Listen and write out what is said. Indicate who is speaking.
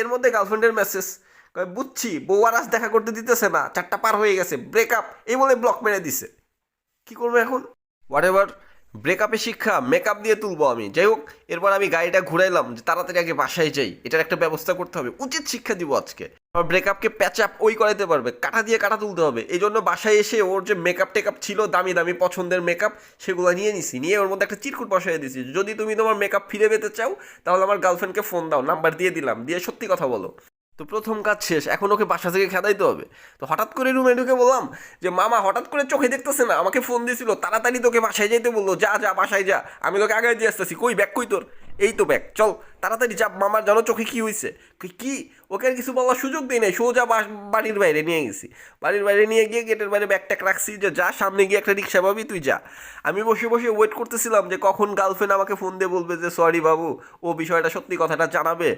Speaker 1: এর মধ্যে গার্লফ্রেন্ডের মেসেজ, বুঝছি বউ আর আজ দেখা করতে দিতেছে না, 4টা পার হয়ে গেছে, ব্রেকআপ, এই বলে ব্লক মেরে দিছে। কি করবো এখন? হোয়াট এভার, ব্রেকআপের শিক্ষা মেকআপ দিয়ে তুলবো আমি। যাই হোক, এরপর আমি গাড়িটা ঘুরাইলাম যে তাড়াতাড়ি আগে বাসায় যাই, এটার একটা ব্যবস্থা করতে হবে, উচিত শিক্ষা দিব আজকে। আমার ব্রেকআপকে প্যাচ আপ ওই করাইতে পারবে, কাটা দিয়ে কাটা তুলতে হবে। এই জন্য বাসায় এসে ওর যে মেকআপ টেকআপ ছিল দামি দামি পছন্দের মেকআপ, সেগুলো নিয়ে নিছি, নিয়ে ওর মধ্যে একটা চিরকুট বসাই দিছি, যদি তুমি তোমার মেকআপ ফিরে পেতে চাও তাহলে আমার গার্লফ্রেন্ডকে ফোন দাও, নাম্বার দিয়ে দিলাম, দিয়ে সত্যি কথা বলো। তো প্রথম কাজ শেষ, এখন ওকে বাসা থেকে খেদাইতে হবে। তো হঠাৎ করে রুমে ঢুকে বললাম যে মামা হঠাৎ করে চোখে দেখতেছে না, আমাকে ফোন দিয়েছিল, তাড়াতাড়ি তোকে বাসায় যাইতে বললো, যা যা বাসায় যা, আমি তোকে আগে দিয়ে আসতেছি। কই ব্যাগ, কই তোর? এই তো ব্যাগ, চল তাড়াতাড়ি যা, মামার জানো চোখে কি হয়েছে। কি? ওকে আর কিছু বলার সুযোগ দিই নাই, সোজা বাড়ির বাইরে নিয়ে গেছি। বাড়ির বাইরে নিয়ে গিয়ে গেটের বাইরে ব্যাগ ট্যাগ রাখছি যে যা, সামনে গিয়ে একটা রিক্সা পাবি, তুই যা। আমি বসে বসে ওয়েট করতেছিলাম যে কখন গার্লফ্রেন্ড আমাকে ফোন দিয়ে বলবে যে সরি বাবু, ও বিষয়টা সত্যি কথাটা জানাবে।